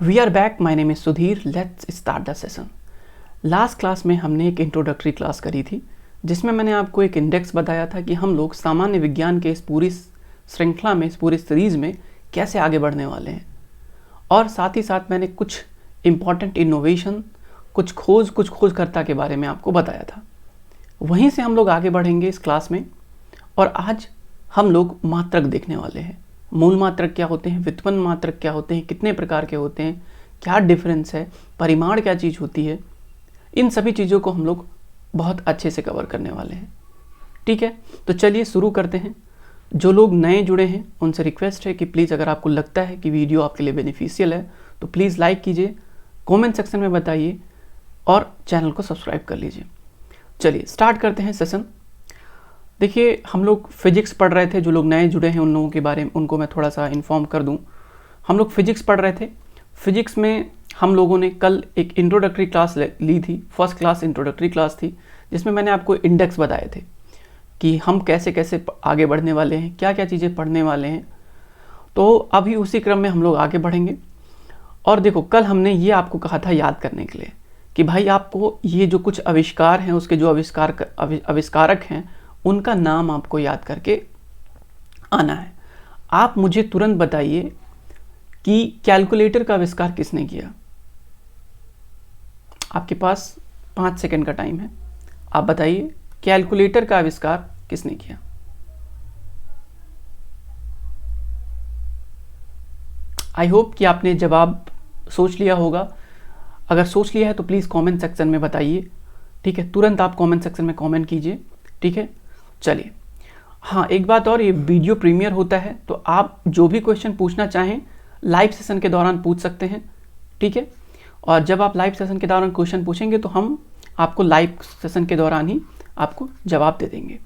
We are back, my name is Sudhir, let's start the session. Last class में हमने एक introductory class करी थी जिसमें मैंने आपको एक इंडेक्स बताया था कि हम लोग सामान्य विज्ञान के इस पूरी श्रृंखला में, इस पूरी सीरीज़ में कैसे आगे बढ़ने वाले हैं। और साथ ही साथ मैंने कुछ इम्पॉर्टेंट इनोवेशन, कुछ खोजकर्ता के बारे में आपको बताया था। वहीं से हम लोग आगे बढ़ेंगे इस क्लास में। और आज हम लोग मात्रक देखने वाले हैं। मूल मात्रक क्या होते हैं, व्युत्पन्न मात्रक क्या होते हैं, कितने प्रकार के होते हैं, क्या डिफरेंस है, परिमाण क्या चीज़ होती है, इन सभी चीज़ों को हम लोग बहुत अच्छे से कवर करने वाले हैं। ठीक है, तो चलिए शुरू करते हैं। जो लोग नए जुड़े हैं उनसे रिक्वेस्ट है कि प्लीज़ अगर आपको लगता है कि वीडियो आपके लिए बेनिफिशियल है तो प्लीज़ लाइक कीजिए, कमेंट सेक्शन में बताइए और चैनल को सब्सक्राइब कर लीजिए। चलिए स्टार्ट करते हैं सेशन। देखिए, हम लोग फिजिक्स पढ़ रहे थे। जो लोग नए जुड़े हैं उन लोगों के बारे में उनको मैं थोड़ा सा इन्फॉर्म कर दूं। हम लोग फिजिक्स पढ़ रहे थे। फिजिक्स में हम लोगों ने कल एक इंट्रोडक्टरी क्लास ली थी, फर्स्ट क्लास इंट्रोडक्टरी क्लास थी, जिसमें मैंने आपको इंडेक्स बताए थे कि हम कैसे कैसे आगे बढ़ने वाले हैं, क्या क्या चीज़ें पढ़ने वाले हैं। तो अभी उसी क्रम में हम लोग आगे बढ़ेंगे। और देखो, कल हमने ये आपको कहा था याद करने के लिए कि भाई आपको ये जो कुछ आविष्कार हैं, उसके जो आविष्कारक हैं, उनका नाम आपको याद करके आना है। आप मुझे तुरंत बताइए कि कैलकुलेटर का आविष्कार किसने किया। आपके पास 5 सेकंड का टाइम है। आप बताइए कैलकुलेटर का आविष्कार किसने किया। आई होप कि आपने जवाब सोच लिया होगा। अगर सोच लिया है तो प्लीज़ कमेंट सेक्शन में बताइए। ठीक है, तुरंत आप कमेंट सेक्शन में कमेंट कीजिए। ठीक है, चलिए। हाँ, एक बात और, ये वीडियो प्रीमियर होता है तो आप जो भी क्वेश्चन पूछना चाहें लाइव सेशन के दौरान पूछ सकते हैं। ठीक है, और जब आप लाइव सेशन के दौरान क्वेश्चन पूछेंगे तो हम आपको लाइव सेशन के दौरान ही आपको जवाब दे देंगे।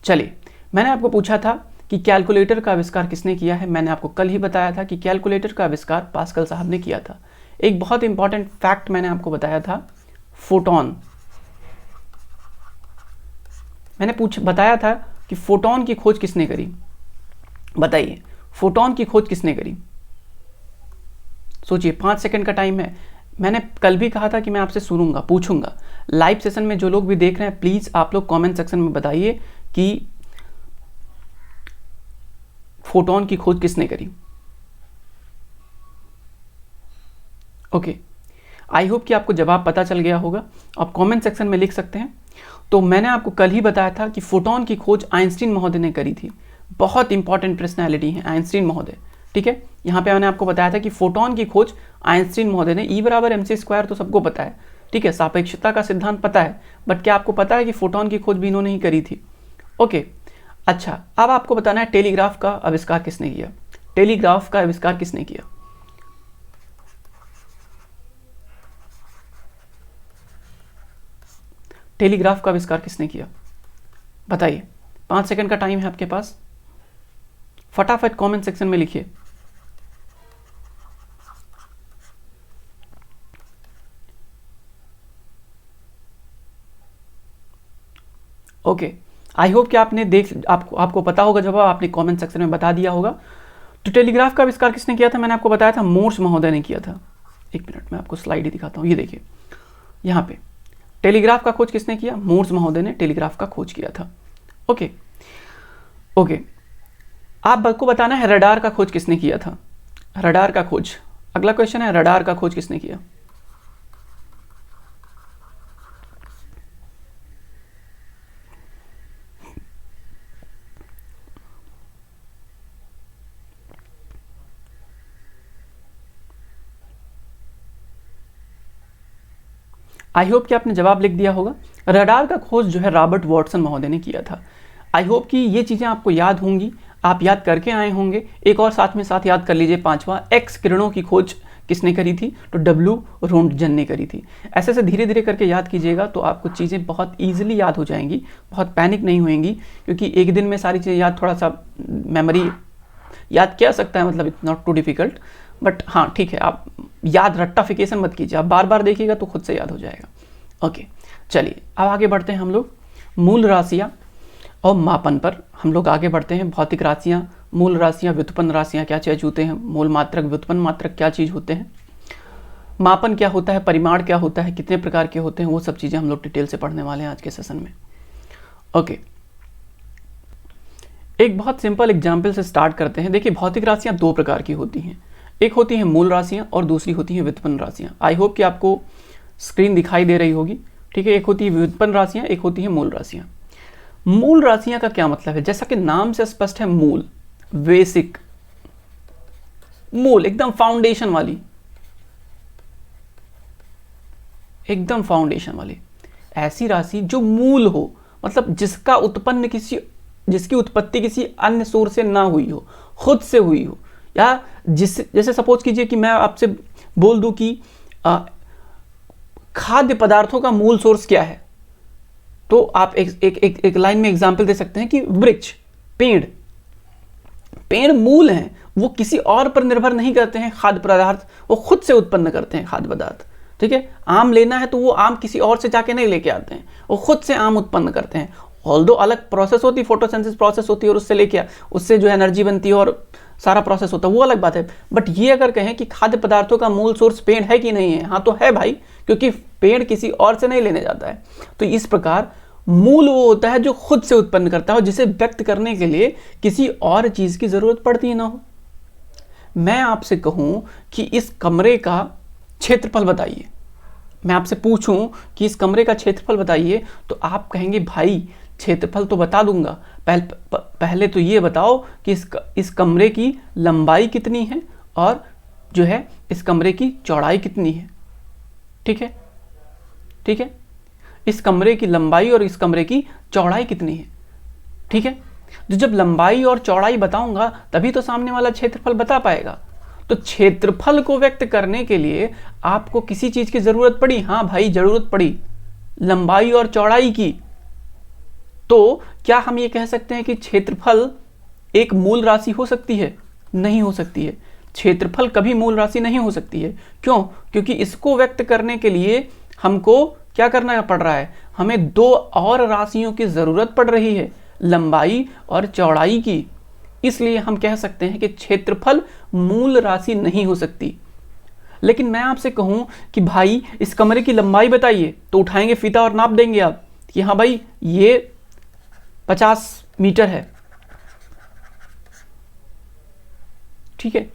चलिए, मैंने आपको पूछा था कि कैलकुलेटर का आविष्कार किसने किया है। मैंने आपको कल ही बताया था कि कैलकुलेटर का आविष्कार पास्कल साहब ने किया था। एक बहुत इंपॉर्टेंट फैक्ट मैंने आपको बताया था, फोटोन। मैंने बताया था कि फोटोन की खोज किसने करी। बताइए, फोटोन की खोज किसने करी। सोचिए, 5 सेकंड का टाइम है। मैंने कल भी कहा था कि मैं आपसे सुनूंगा, पूछूंगा। लाइव सेशन में जो लोग भी देख रहे हैं प्लीज आप लोग कमेंट सेक्शन में बताइए कि फोटोन की खोज किसने करी। ओके, आई होप कि आपको जवाब पता चल गया होगा। आप कमेंट सेक्शन में लिख सकते हैं। तो मैंने आपको कल ही बताया था कि फोटोन की खोज आइंस्टीन महोदय ने करी थी। बहुत इंपॉर्टेंट पर्सनैलिटी है आइंस्टीन महोदय। ठीक है, यहाँ पे मैंने आपको बताया था कि फोटोन की खोज आइंस्टीन महोदय ने। E = mc² तो सबको पता है। ठीक है, सापेक्षता का सिद्धांत पता है, बट क्या आपको पता है कि फोटोन की खोज भी इन्होंने ही करी थी। ओके, अच्छा, अब आपको बताना है टेलीग्राफ का आविष्कार किसने किया। टेलीग्राफ का आविष्कार किसने किया। टेलीग्राफ का आविष्कार किसने किया, बताइए। 5 सेकंड का टाइम है आपके पास। फटाफट कमेंट सेक्शन में लिखिए। ओके, आई होप कि आपने आपको पता होगा जवाब, आपने कमेंट सेक्शन में बता दिया होगा। तो टेलीग्राफ का आविष्कार किसने किया था, मैंने आपको बताया था मोर्स महोदय ने किया था। एक मिनट में आपको स्लाइड ही दिखाता हूँ। ये देखिए, यहाँ पे टेलीग्राफ का खोज किसने किया, मोर्स महोदय ने टेलीग्राफ का खोज किया था। ओके ओके, आपको बताना है रडार का खोज किसने किया था। रडार का खोज, अगला क्वेश्चन है, रडार का खोज किसने किया। आई होप कि आपने जवाब लिख दिया होगा। रडार का खोज जो है रॉबर्ट वॉटसन महोदय ने किया था। आई होप कि ये चीज़ें आपको याद होंगी, आप याद करके आए होंगे। एक और साथ याद कर लीजिए, 5वां, एक्स किरणों की खोज किसने करी थी, तो W रोंटगन ने करी थी। ऐसे से धीरे धीरे करके याद कीजिएगा तो आपको चीज़ें बहुत ईजिली याद हो जाएंगी, बहुत पैनिक नहीं होएंगी, क्योंकि एक दिन में सारी चीज़ें याद, थोड़ा सा मेमोरी याद किया सकता है, मतलब it's not too difficult, but हाँ ठीक है, आप याद रट्टाफिकेशन मत कीजिए, आप बार बार देखिएगा तो खुद से याद हो जाएगा। ओके, चलिए अब आगे बढ़ते हैं हम लोग मूल राशियाँ और मापन पर हम लोग आगे बढ़ते हैं। भौतिक राशियाँ, मूल राशियाँ, व्युत्पन्न राशियाँ क्या चीज़ होते हैं, मूल मात्रक, व्युत्पन्न मात्रक क्या चीज़ होते हैं। मापन क्या होता है, परिमाण क्या होता है, कितने प्रकार के होते हैं, वो सब चीज़ें हम लोग डिटेल से पढ़ने वाले हैं आज के सेशन में। ओके, एक बहुत सिंपल एग्जाम्पल से स्टार्ट करते हैं। देखिए, भौतिक राशियाँ दो प्रकार की होती हैं, एक होती हैं मूल राशियाँ और दूसरी होती हैं व्युत्पन्न राशियाँ। आई होप कि आपको स्क्रीन दिखाई दे रही होगी, ठीक है। एक होती है व्युत्पन्न राशियाँ, एक होती है मूल राशियाँ। मूल राशियाँ का क्या मतलब है, जैसा कि नाम से स्पष्ट है, मूल, बेसिक, मूल एकदम फाउंडेशन वाली, एकदम फाउंडेशन वाली ऐसी राशि जो मूल हो, मतलब जिसकी उत्पत्ति किसी अन्य सोर्स से ना हुई हो, खुद से हुई हो, या जैसे सपोज कीजिए कि मैं आपसे बोल दूं कि खाद्य पदार्थों का मूल सोर्स क्या है, तो आप एक लाइन में एग्जांपल दे सकते हैं कि वृक्ष, पेड़ मूल हैं, वो किसी और पर निर्भर नहीं करते हैं खाद्य पदार्थ, वो खुद से उत्पन्न करते हैं खाद्य पदार्थ, ठीक है। आम लेना है तो वो आम किसी और से जाके नहीं लेके आते हैं, वो खुद से आम उत्पन्न करते हैं। ऑल्दो अलग प्रोसेस होती है, फोटोसिंथेसिस प्रोसेस होती है, और उससे जो है एनर्जी बनती है और सारा प्रोसेस होता है, वो अलग बात है। बट ये अगर कहें कि खाद्य पदार्थों का मूल सोर्स पेड़ है कि नहीं है, हाँ तो है भाई, क्योंकि पेड़ किसी और से नहीं लेने जाता है। तो इस प्रकार मूल वो होता है जो खुद से उत्पन्न करता है और जिसे व्यक्त करने के लिए किसी और चीज की जरूरत पड़ती ना हो। मैं आपसे कहूं कि इस कमरे का क्षेत्रफल बताइए, मैं आपसे पूछूं कि इस कमरे का क्षेत्रफल बताइए, तो आप कहेंगे भाई क्षेत्रफल तो बता दूंगा, पहले तो ये बताओ कि इस कमरे की लंबाई कितनी है और जो है इस कमरे की चौड़ाई कितनी है, ठीक है, ठीक है। इस कमरे की लंबाई और इस कमरे की चौड़ाई कितनी है, ठीक है। तो जब लंबाई और चौड़ाई बताऊंगा तभी तो सामने वाला क्षेत्रफल बता पाएगा। तो क्षेत्रफल को व्यक्त करने के लिए आपको किसी चीज की जरूरत पड़ी, हाँ भाई जरूरत पड़ी, लंबाई और चौड़ाई की। तो क्या हम ये कह सकते हैं कि क्षेत्रफल एक मूल राशि हो सकती है? नहीं हो सकती है। क्षेत्रफल कभी मूल राशि नहीं हो सकती है। क्यों? क्योंकि इसको व्यक्त करने के लिए हमको क्या करना पड़ रहा है, हमें दो और राशियों की जरूरत पड़ रही है, लंबाई और चौड़ाई की। इसलिए हम कह सकते हैं कि क्षेत्रफल मूल राशि नहीं हो सकती। लेकिन मैं आपसे कहूं कि भाई इस कमरे की लंबाई बताइए, तो उठाएंगे फीता और नाप देंगे आप कि हाँ भाई ये 50 मीटर है, ठीक है।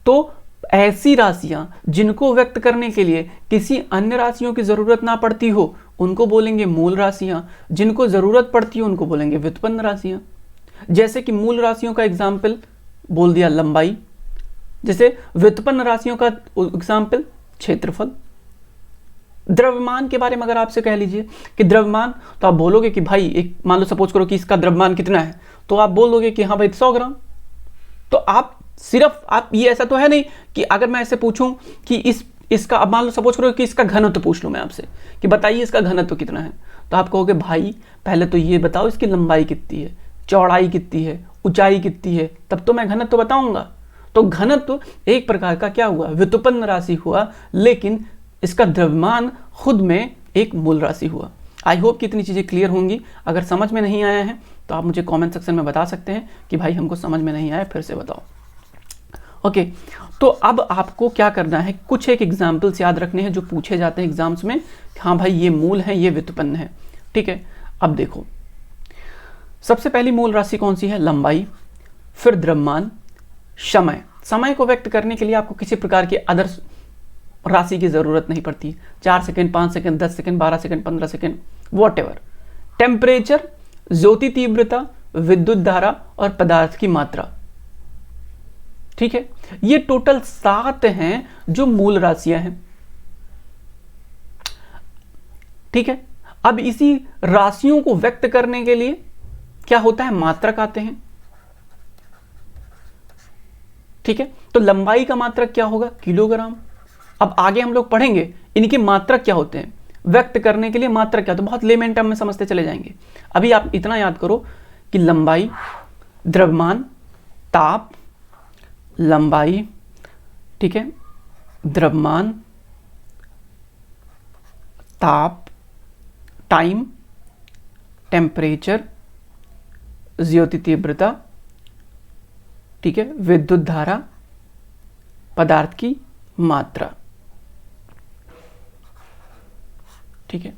तो ऐसी राशियां जिनको व्यक्त करने के लिए किसी अन्य राशियों की जरूरत ना पड़ती हो उनको बोलेंगे मूल राशियां, जिनको जरूरत पड़ती है उनको बोलेंगे व्युत्पन्न राशियां। जैसे कि मूल राशियों का एग्जाम्पल बोल दिया लंबाई, जैसे व्युत्पन्न राशियों का एग्जाम्पल क्षेत्रफल। द्रव्यमान के बारे में अगर आपसे कह लीजिए कि द्रव्यमान, तो आप बोलोगे कि भाई एक मान लो सपोज करो कि इसका द्रव्यमान कितना है, तो आप बोल दोगे कि हाँ भाई 100 ग्राम। तो आप ये ऐसा तो है नहीं कि अगर मैं ऐसे पूछूं कि इसका, अब मान लो सपोज करो कि इसका घनत्व पूछ लूं मैं आपसे कि बताइए इसका घनत्व कितना है, तो आप कहोगे भाई पहले तो ये बताओ इसकी लंबाई कितनी है, चौड़ाई कितनी है, ऊंचाई कितनी है, तब तो मैं घनत्व बताऊंगा। तो घनत्व एक प्रकार का क्या हुआ, व्युत्पन्न राशि हुआ, लेकिन इसका द्रव्यमान खुद में एक मूल राशि हुआ। आई होप कि इतनी चीज़ें क्लियर होंगी। अगर समझ में नहीं आया है तो आप मुझे कमेंट सेक्शन में बता सकते हैं कि भाई हमको समझ में नहीं आया, फिर से बताओ। ओके, तो अब आपको क्या करना है, कुछ एक एग्जाम्पल्स याद रखने हैं जो पूछे जाते हैं एग्जाम्स में। हाँ भाई ये मूल है, ये व्युत्पन्न है, ठीक है। अब देखो, सबसे पहली मूल राशि कौन सी है, लंबाई, फिर द्रव्यमान, समय। समय को व्यक्त करने के लिए आपको किसी प्रकार की अदर राशि की जरूरत नहीं पड़ती, 4 second, 5 second, 10 second, 12 second, 15 second, whatever. Temperature, ज्योति तीव्रता, विद्युत धारा और पदार्थ की मात्रा, ठीक है। ये टोटल 7 हैं जो मूल राशियां हैं, ठीक है। अब इसी राशियों को व्यक्त करने के लिए क्या होता है, मात्रक आते हैं, ठीक है। तो लंबाई का मात्रक क्या होगा, किलोग्राम। अब आगे हम लोग पढ़ेंगे इनके मात्रक क्या होते हैं, व्यक्त करने के लिए मात्रक क्या, तो बहुत लेमन टर्म में समझते चले जाएंगे। अभी आप इतना याद करो कि लंबाई, द्रव्यमान, ताप, लंबाई, ठीक है, द्रव्यमान, ताप, टाइम, टेम्परेचर, ज्योति तीव्रता, ठीक है, विद्युत धारा, पदार्थ की मात्रा, ठीक है।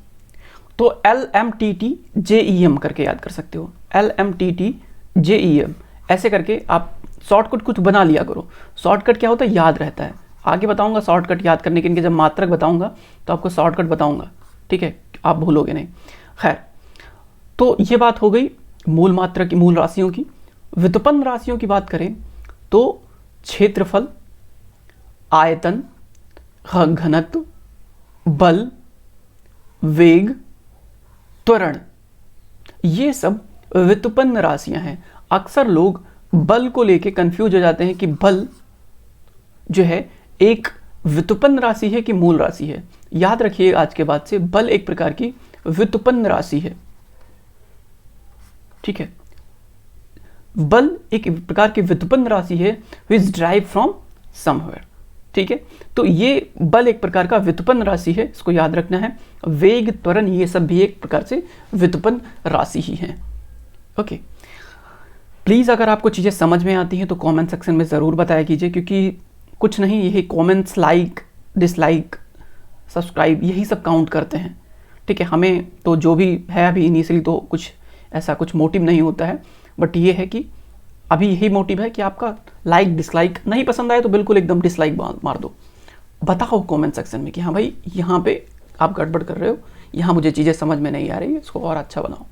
तो LMTTJEM करके याद कर सकते हो, LMTTJEM ऐसे करके आप शॉर्टकट कुछ बना लिया करो। शॉर्टकट क्या होता है, याद रहता है। आगे बताऊंगा शॉर्टकट याद करने के लिए, जब मात्रक बताऊंगा तो आपको शॉर्टकट बताऊंगा, ठीक है, आप भूलोगे नहीं। खैर, तो ये बात हो गई मूल मात्रा की, मूल राशियों की। व्युत्पन्न राशियों की बात करें तो क्षेत्रफल, आयतन, घनत्व, बल, वेग, त्वरण, ये सब व्युत्पन्न राशियां हैं। अक्सर लोग बल को लेके कंफ्यूज हो जाते हैं कि बल जो है एक व्युत्पन्न राशि है कि मूल राशि है। याद रखिए आज के बाद से, बल एक प्रकार की व्युत्पन्न राशि है, ठीक है। बल एक प्रकार की व्युत्पन्न राशि है, विच ड्राइव फ्रॉम समवेयर, ठीक है। तो ये बल एक प्रकार का व्युत्पन्न राशि है, इसको याद रखना है। वेग, त्वरण, ये सब भी एक प्रकार से व्युत्पन्न राशि ही है। ओके, प्लीज़ अगर आपको चीज़ें समझ में आती हैं तो कमेंट सेक्शन में ज़रूर बताया कीजिए, क्योंकि कुछ नहीं, यही कमेंट्स, लाइक, डिसलाइक, सब्सक्राइब, यही सब काउंट करते हैं, ठीक है। हमें तो जो भी है अभी इनिशियली तो कुछ ऐसा कुछ मोटिव नहीं होता है, बट ये है कि अभी यही मोटिव है कि आपका लाइक डिसलाइक, नहीं पसंद आए तो बिल्कुल एकदम डिसलाइक मार दो। बताओ कमेंट सेक्शन में कि हाँ भाई यहाँ पे आप गड़बड़ कर रहे हो, यहाँ मुझे चीज़ें समझ में नहीं आ रही है, इसको और अच्छा बनाओ।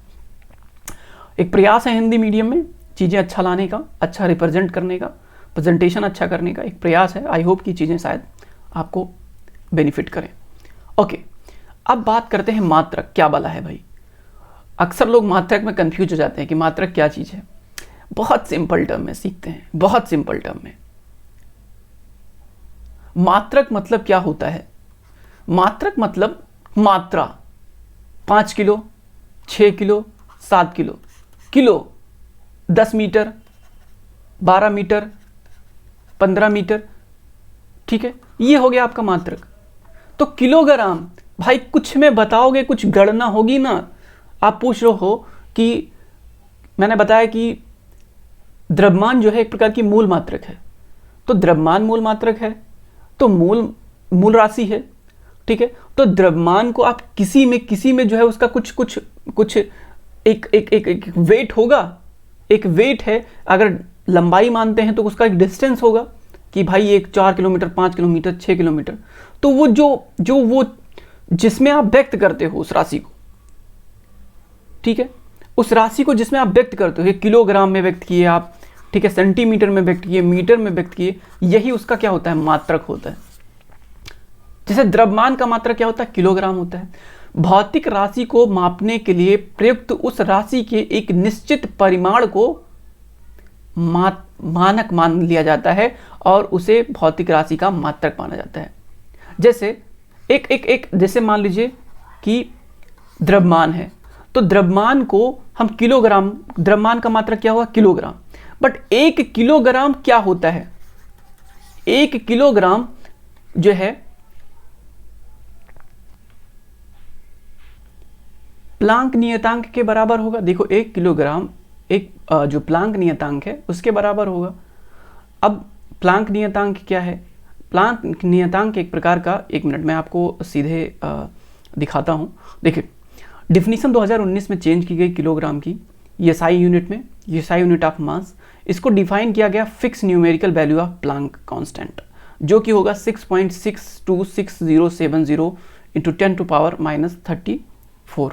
एक प्रयास है हिंदी मीडियम में चीज़ें अच्छा लाने का, अच्छा रिप्रेजेंट करने का, प्रेजेंटेशन अच्छा करने का एक प्रयास है। आई होप कि चीज़ें शायद आपको बेनिफिट करें। ओके, अब बात करते हैं मात्रक क्या बला है भाई। अक्सर लोग मात्रक में कंफ्यूज हो जाते हैं कि मात्रक क्या चीज़ है। बहुत सिंपल टर्म में सीखते हैं, बहुत सिंपल टर्म में। मात्रक मतलब क्या होता है? मात्रक मतलब मात्रा, 5 kilo, 6 kilo, 7 kilo, kilo 10 metre, 12 metre, 15 metre, ठीक है, ये हो गया आपका मात्रक। तो किलोग्राम भाई कुछ में बताओगे, कुछ गणना होगी ना। आप पूछ रहे हो कि मैंने बताया कि द्रव्यमान जो है एक प्रकार की मूल मात्रक है, तो द्रव्यमान मूल मात्रक है, तो मूल राशि है, ठीक है। तो द्रव्यमान को आप किसी में जो है उसका कुछ एक वेट होगा, एक वेट है। अगर लंबाई मानते हैं तो उसका एक डिस्टेंस होगा कि भाई एक 4 किलोमीटर, 5 किलोमीटर, 6 किलोमीटर। तो वो वो जिसमें आप व्यक्त करते हो उस राशि को, ठीक है, उस राशि को जिसमें आप व्यक्त करते हो, किलोग्राम में व्यक्त किए आप, ठीक है, सेंटीमीटर में व्यक्त किए, मीटर में व्यक्त किए, यही उसका क्या होता है, मात्रक होता है। जैसे द्रव्यमान का मात्रक क्या होता है, किलोग्राम होता है। भौतिक राशि को मापने के लिए प्रयुक्त उस राशि के एक निश्चित परिमाण को मानक मान लिया जाता है और उसे भौतिक राशि का मात्रक माना जाता है। जैसे जैसे मान लीजिए कि द्रव्यमान है, तो द्रव्यमान को हम किलोग्राम, द्रव्यमान का मात्रक क्या हुआ, किलोग्राम। बट 1 किलोग्राम क्या होता है, 1 किलोग्राम जो है प्लांक नियतांक के बराबर होगा। देखो 1 किलोग्राम एक जो प्लांक नियतांक है उसके बराबर होगा। अब प्लांक नियतांक क्या है? प्लांक नियतांक एक प्रकार का, 1 मिनट में आपको सीधे दिखाता हूँ। देखिए डिफिनीशन 2019 में चेंज की गई किलोग्राम की, एसआई यूनिट में, एसआई यूनिट ऑफ मास। इसको डिफाइन किया गया fix numerical value of Planck constant, जो कि होगा 6.62670 इंटू 10⁻34।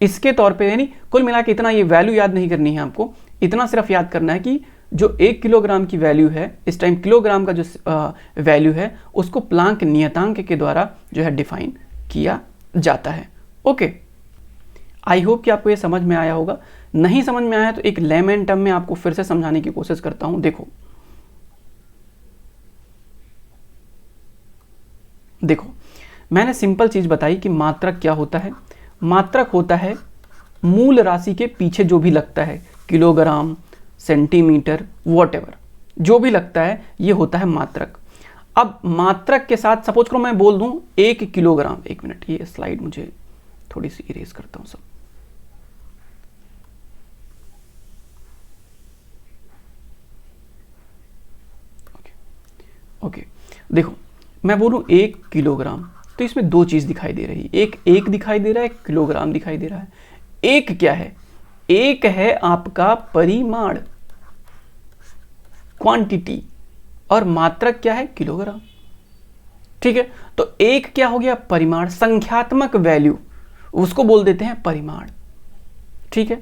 इसके तौर पे, यानी कुल मिला के इतना, ये वैल्यू याद नहीं करनी है आपको, इतना सिर्फ याद करना है कि जो 1 किलोग्राम की वैल्यू है, इस टाइम किलोग्राम का जो वैल्यू है उसको प्लांक नियतांक के द्वारा जो है डिफाइन किया जाता है। ओके, आई होप कि आपको ये समझ में आया होगा। नहीं समझ में आया तो एक लेमन टर्म में आपको फिर से समझाने की कोशिश करता हूं। देखो मैंने सिंपल चीज बताई कि मात्रक क्या होता है। मात्रक होता है मूल राशि के पीछे जो भी लगता है, किलोग्राम, सेंटीमीटर, वॉटएवर जो भी लगता है, ये होता है मात्रक। अब मात्रक के साथ सपोज करो मैं बोल दूं 1 किलोग्राम, 1 मिनट, ये स्लाइड मुझे थोड़ी सी इरेज करता हूं सब। ओके, देखो मैं बोलूँ 1 किलोग्राम, तो इसमें दो चीज़ दिखाई दे रही है, एक दिखाई दे रहा है, 1 किलोग्राम दिखाई दे रहा है। एक क्या है? एक है आपका परिमाण, क्वांटिटी, और मात्रक क्या है? किलोग्राम। ठीक है, तो एक क्या हो गया? परिमाण, संख्यात्मक वैल्यू, उसको बोल देते हैं परिमाण। ठीक है,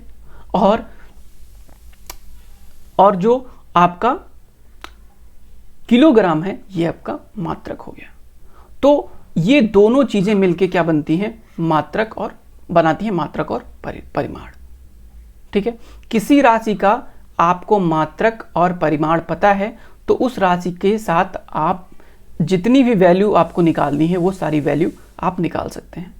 और जो आपका किलोग्राम है ये आपका मात्रक हो गया। तो ये दोनों चीजें मिलके क्या बनती हैं? मात्रक, और बनाती हैं मात्रक और परिमाण। ठीक है, किसी राशि का आपको मात्रक और परिमाण पता है तो उस राशि के साथ आप जितनी भी वैल्यू आपको निकालनी है वो सारी वैल्यू आप निकाल सकते हैं।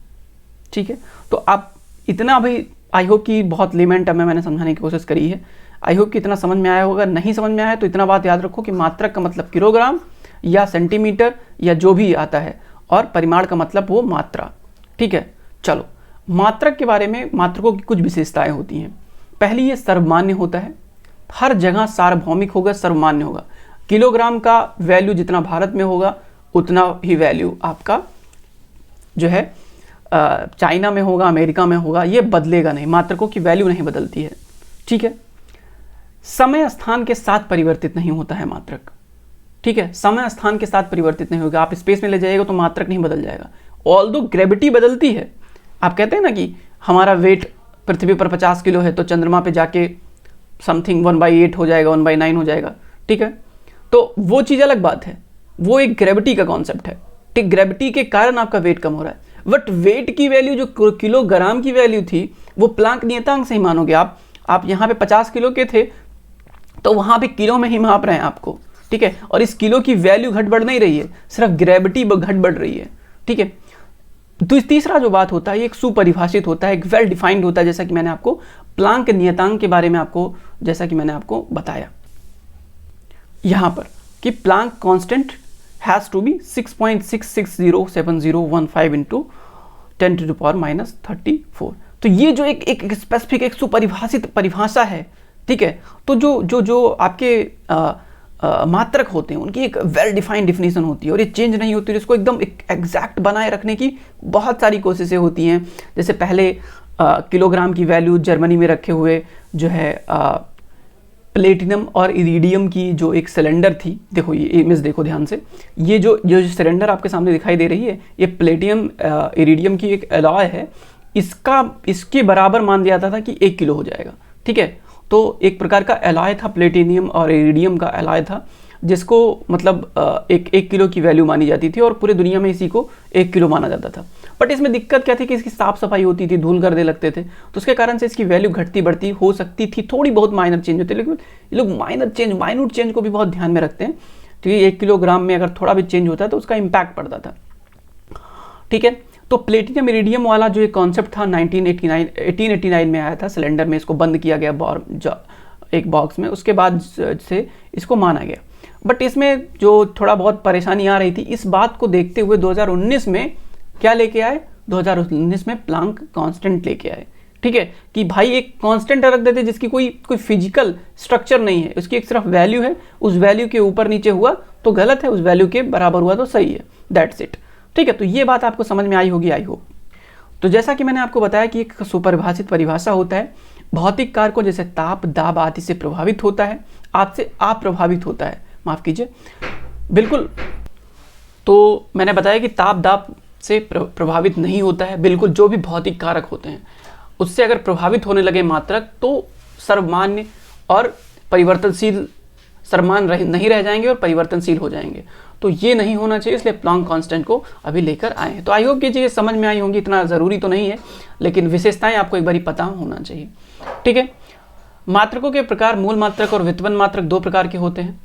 ठीक है, तो आप इतना भी, आई होप कि बहुत लेमेंट में मैंने समझाने की कोशिश करी है, आई होप कि इतना समझ में आया होगा। नहीं समझ में आया तो इतना बात याद रखो कि मात्रक का मतलब किलोग्राम या सेंटीमीटर या जो भी आता है, और परिमाण का मतलब वो मात्रा। ठीक है, चलो मात्रक के बारे में, मात्रकों की कुछ विशेषताएं होती हैं। पहली, ये सर्वमान्य होता है, हर जगह सार्वभौमिक होगा, सर्वमान्य होगा। किलोग्राम का वैल्यू जितना भारत में होगा उतना ही वैल्यू आपका जो है चाइना में होगा, अमेरिका में होगा, ये बदलेगा नहीं, मात्रकों की वैल्यू नहीं बदलती है। ठीक है, समय स्थान के साथ परिवर्तित नहीं होता है मात्रक। ठीक है, समय स्थान के साथ परिवर्तित नहीं होगा। आप स्पेस में ले जाइएगा तो मात्रक नहीं बदल जाएगा, ऑल्दो ग्रेविटी बदलती है। आप कहते हैं ना कि हमारा वेट पृथ्वी पर 50 किलो है तो चंद्रमा पे जाके समथिंग 1/8 हो जाएगा, 1/9 हो जाएगा। ठीक है, तो वो चीज़ अलग बात है, वो एक ग्रेविटी का कॉन्सेप्ट है। ठीक, ग्रेविटी के कारण आपका वेट कम हो रहा है, बट वेट की वैल्यू जो किलोग्राम की वैल्यू थी वो प्लांक नियतांक से ही मानोगे आप यहाँ पे 50 किलो के थे तो वहाँ पे किलो में ही माप रहे हैं आपको। ठीक है, और इस किलो की वैल्यू घट बढ़ नहीं रही है, सिर्फ ग्रेविटी घट बढ़ रही है। ठीक है, तो तीसरा जो बात होता है ये एक सुपरिभाषित होता है, एक वेल डिफाइंड होता है, जैसा कि मैंने आपको प्लांक नियतांक के बारे में आपको, जैसा कि मैंने आपको बताया यहाँ पर कि Planck constant has to be 6.6607015 into 10⁻⁻34। तो ये जो एक स्पेसिफिक, एक सुपरिभाषित परिभाषा है। ठीक है, तो जो आपके मात्रक होते हैं उनकी एक वेल डिफाइंड डिफिनीशन होती है और ये चेंज नहीं होती है। इसको एकदम एग्जैक्ट बनाए रखने की बहुत सारी कोशिशें होती हैं। जैसे पहले किलोग्राम की वैल्यू जर्मनी में रखे हुए जो है प्लेटिनम और इरिडियम की जो एक सिलेंडर थी, देखो ये इमेज देखो ध्यान से, ये जो सिलेंडर आपके सामने दिखाई दे रही है ये प्लेटिनम इरिडियम की एक एलॉय है। इसके बराबर मान दिया जाता था कि 1 किलो हो जाएगा। ठीक है, तो एक प्रकार का एलॉय था, प्लेटिनियम और इरिडियम का एलॉय था, जिसको मतलब एक किलो की वैल्यू मानी जाती थी और पूरे दुनिया में इसी को 1 किलो माना जाता था। बट इसमें दिक्कत क्या थी कि इसकी साफ सफाई होती थी, धूल गर्दे लगते थे, तो उसके कारण से इसकी वैल्यू घटती बढ़ती हो सकती थी, थोड़ी बहुत माइनर चेंज होते, लेकिन ये लोग माइन्यूट चेंज को भी बहुत ध्यान में रखते हैं, क्योंकि 1 किलोग्राम में अगर थोड़ा भी चेंज होता है तो उसका इम्पैक्ट पड़ता था। ठीक है, तो प्लेटिनम इरिडियम वाला जो एक कॉन्सेप्ट था 1889 में आया था, सिलेंडर में इसको बंद किया गया एक बॉक्स में, उसके बाद से इसको माना गया। बट इसमें जो थोड़ा बहुत परेशानी आ रही थी, इस बात को देखते हुए 2019 में क्या लेके आए, 2019 में प्लांक कांस्टेंट लेके आए। ठीक है, कि भाई एक कांस्टेंट रख देते जिसकी कोई फिजिकल स्ट्रक्चर नहीं है, उसकी एक सिर्फ वैल्यू है, उस वैल्यू के ऊपर नीचे हुआ तो गलत है, उस वैल्यू के बराबर हुआ तो सही है, दैट्स इट। ठीक है, तो ये बात आपको समझ में आई होगी, आई होप। तो जैसा कि मैंने आपको बताया कि एक सुपरिभाषित परिभाषा होता है, भौतिक कारकों जैसे ताप, दाब आदि से प्रभावित होता है, आपसे अप्रभावित होता है, माफ कीजिए, बिल्कुल। तो मैंने बताया कि ताप दाब से प्रभावित नहीं होता है, बिल्कुल। जो भी भौतिक कारक होते हैं उससे अगर प्रभावित होने लगे मात्रक तो सर्वमान्य और परिवर्तनशील, सर्वमान्य नहीं रह जाएंगे और परिवर्तनशील हो जाएंगे। तो ये नहीं होना चाहिए, इसलिए प्लांक कांस्टेंट को अभी लेकर आए हैं। तो आई होप ये चीज़ें समझ में आई होंगी, इतना ज़रूरी तो नहीं है, लेकिन विशेषताएं आपको एक बार पता होना चाहिए। ठीक है, मात्रकों के प्रकार मूल मात्रक और व्युत्पन्न मात्रक 2 प्रकार के होते हैं।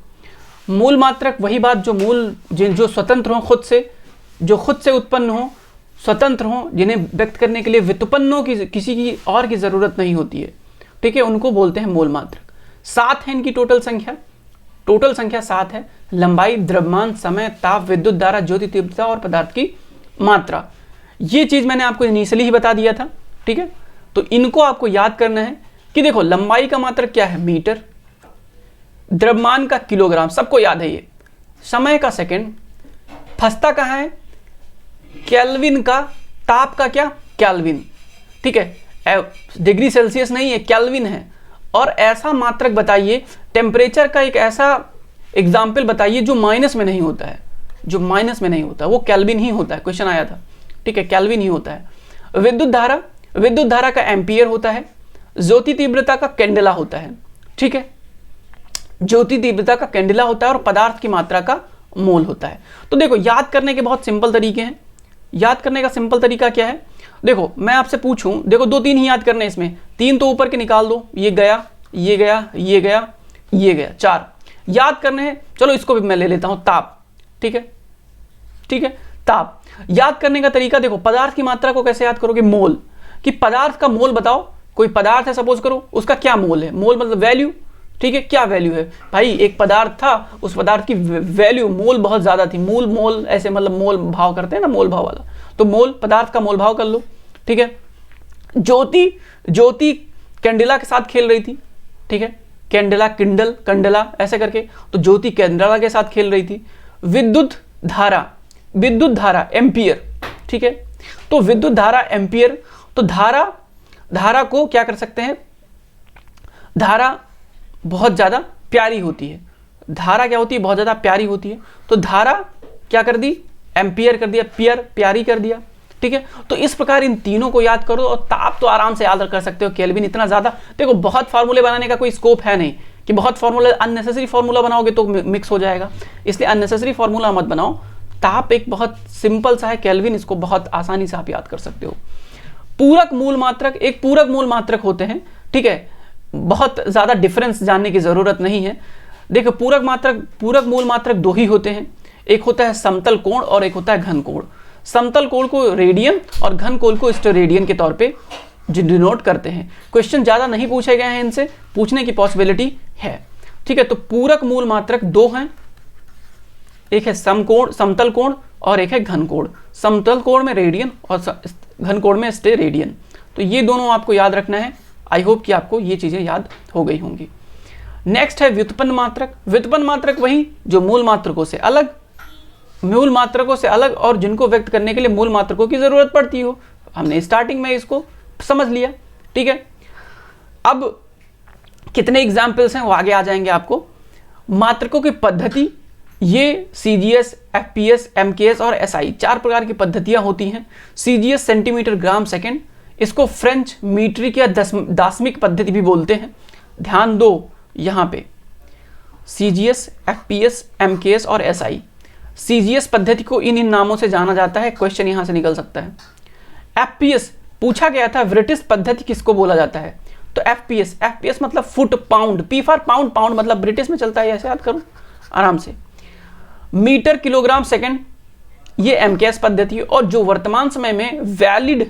मूल मात्रक वही बात जो स्वतंत्र हो, जो खुद से उत्पन्न हो, स्वतंत्र हो, जिन्हें व्यक्त करने के लिए व्युत्पन्नों की किसी की और की जरूरत नहीं होती है। ठीक है, उनको बोलते हैं मूल मात्रक। 7 है इनकी टोटल संख्या 7 है। लंबाई, द्रव्यमान, समय, ताप, विद्युत धारा, ज्योति तीव्रता और पदार्थ की मात्रा, ये चीज मैंने आपको इनिशियली ही बता दिया था। ठीक है, तो इनको आपको याद करना है कि देखो लंबाई का मात्रक क्या है, मीटर, द्रव्यमान का किलोग्राम, सबको याद है ये, समय का सेकंड, फंसता कहाँ है? केल्विन का, ताप का क्या? केल्विन, ठीक है, डिग्री सेल्सियस नहीं है, केल्विन है। और ऐसा मात्रक बताइए, टेम्परेचर का एक ऐसा एग्जाम्पल बताइए जो माइनस में नहीं होता है, जो माइनस में नहीं होता, वो केल्विन ही होता है, क्वेश्चन आया था, ठीक है, केल्विन ही होता है। विद्युत धारा, विद्युत धारा का एम्पियर होता है। ज्योति तीव्रता का कैंडेला होता है, ठीक है, ज्योति तीव्रता का कैंडेला होता है और पदार्थ की मात्रा का मोल होता है। तो देखो याद करने के बहुत सिंपल तरीके हैं। याद करने का सिंपल तरीका क्या है? देखो मैं आपसे पूछूं, देखो 2-3 ही याद करने, इसमें 3 तो ऊपर के निकाल दो, ये गया, ये गया, ये गया, ये गया, 4 याद करने हैं। चलो इसको भी मैं ले लेता हूं, ताप, ठीक है, ठीक है, ताप। याद करने का तरीका देखो, पदार्थ की मात्रा को कैसे याद करोगे? मोल, कि पदार्थ का मोल बताओ। कोई पदार्थ है सपोज करो, उसका क्या मोल है? मोल मतलब वैल्यू, ठीक है, क्या वैल्यू है भाई? एक पदार्थ था, उस पदार्थ की वैल्यू मोल बहुत ज्यादा थी। मोल, मोल ऐसे मतलब मोल भाव करते हैं ना, मोल भाव वाला, तो मोल पदार्थ का मोल भाव कर लो, ठीक है। ज्योति, ज्योति कैंडेला के साथ खेल रही थी, ठीक है, कैंडेला, किंडल, कंडला ऐसे करके, तो ज्योति कैंडेला के साथ खेल रही थी। विद्युत धारा, विद्युत धारा एम्पियर, ठीक है, तो विद्युत धारा एम्पियर, तो धारा, धारा को क्या कर सकते हैं? धारा बहुत ज्यादा प्यारी होती है, धारा क्या होती है? बहुत ज्यादा प्यारी होती है। तो धारा क्या कर दी? एम्पियर कर दिया, पियर, प्यारी कर दिया, ठीक है। तो इस प्रकार इन तीनों को याद करो, और ताप तो आराम से याद कर सकते हो, केल्विन इतना ज्यादा। देखो बहुत फार्मूले बनाने का कोई स्कोप है नहीं, कि बहुत फार्मूला, अननेसेसरी फार्मूला बनाओगे तो मिक्स हो जाएगा, इसलिए अननेसेसरी फार्मूला मत बनाओ। ताप एक बहुत सिंपल सा है, केल्विन इसको बहुत आसानी से आप याद कर सकते हो। पूरक मूल मात्रक, एक पूरक मूल मात्रक होते हैं, ठीक है, बहुत ज्यादा डिफरेंस जानने की जरूरत नहीं है। देखो पूरक मात्रक, पूरक मूल मात्रक 2 ही होते हैं, एक होता है समतल कोण और एक होता है घन कोण। समतल कोण को रेडियन और घन कोण को स्टेरेडियन के तौर पे डिनोट करते हैं। क्वेश्चन ज्यादा नहीं पूछे गए हैं, इनसे पूछने की पॉसिबिलिटी है, ठीक है। तो पूरक मूल मात्रक 2 हैं, एक है समकोण, समतल कोण, और एक है घन कोण। समतल कोण में रेडियन और घन कोण में स्टेरेडियन। तो ये दोनों आपको याद रखना है। आई होप कि आपको ये चीजें याद हो गई होंगी। नेक्स्ट है व्युत्पन्न मात्रक। व्युत्पन्न मात्रक वही जो मूल मात्रकों से अलग, मूल मात्रकों से अलग और जिनको व्यक्त करने के लिए मूल मात्रकों की जरूरत पड़ती हो। हमने स्टार्टिंग में इसको समझ लिया, ठीक है। अब कितने एग्जाम्पल्स हैं वो आगे आ जाएंगे आपको। मात्रकों की पद्धति, ये सीजीएस, एफपीएस, एमकेएस और एसआई 4 प्रकार की पद्धतियां होती हैं। सीजीएस सेंटीमीटर ग्राम सेकंड, इसको फ्रेंच मीट्रिक या दाशमिक पद्धति भी बोलते हैं। ध्यान दो यहां पे, सीजीएस, एफपीएस, एमकेएस और एसआई। सीजीएस पद्धति को इन नामों से जाना जाता है, क्वेश्चन यहां से निकल सकता है। एफपीएस पूछा गया था, ब्रिटिश पद्धति किसको बोला जाता है? तो एफपीएस, एफपीएस मतलब foot pound, P for pound, pound मतलब ब्रिटिश में चलता है, ऐसे याद करो आराम से। मीटर किलोग्राम सेकंड, ये एमकेएस पद्धति है। और जो वर्तमान समय में वैलिड,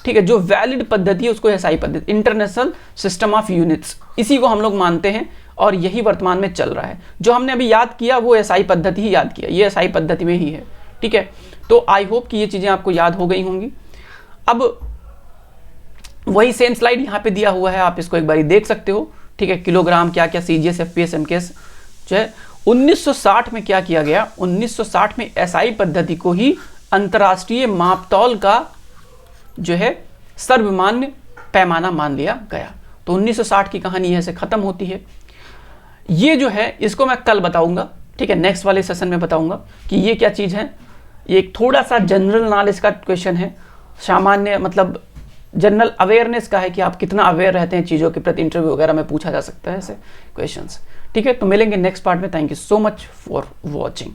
ठीक है, जो वैलिड पद्धति है उसको एसआई पद्धति, इंटरनेशनल सिस्टम ऑफ यूनिट्स, इसी को हम लोग मानते हैं और यही वर्तमान में चल रहा है। जो हमने अभी याद किया वो एसआई पद्धति ही याद किया, ये एसआई पद्धति में ही है, ठीक है। तो आई होप कि ये चीजें आपको याद हो गई होंगी। अब वही सेम स्लाइड यहाँ पे दिया हुआ है, आप इसको एक बार देख सकते हो, ठीक है। किलोग्राम क्या क्या, सीजीएस, एफपीएस, एमकेएस जो है। 1960 में क्या किया गया? 1960 में एसआई पद्धति को ही अंतरराष्ट्रीय मापतौल का जो है सर्वमान्य पैमाना मान लिया गया। तो 1960 की कहानी ऐसे खत्म होती है। ये जो है इसको मैं कल बताऊंगा, ठीक है, नेक्स्ट वाले सेशन में बताऊंगा कि ये क्या चीज है। ये एक थोड़ा सा जनरल नॉलेज का क्वेश्चन है, सामान्य मतलब जनरल अवेयरनेस का है कि आप कितना अवेयर रहते हैं चीज़ों के प्रति। इंटरव्यू वगैरह में पूछा जा सकता है ऐसे क्वेश्चंस, ठीक है। तो मिलेंगे नेक्स्ट पार्ट में। Thank you so much for watching.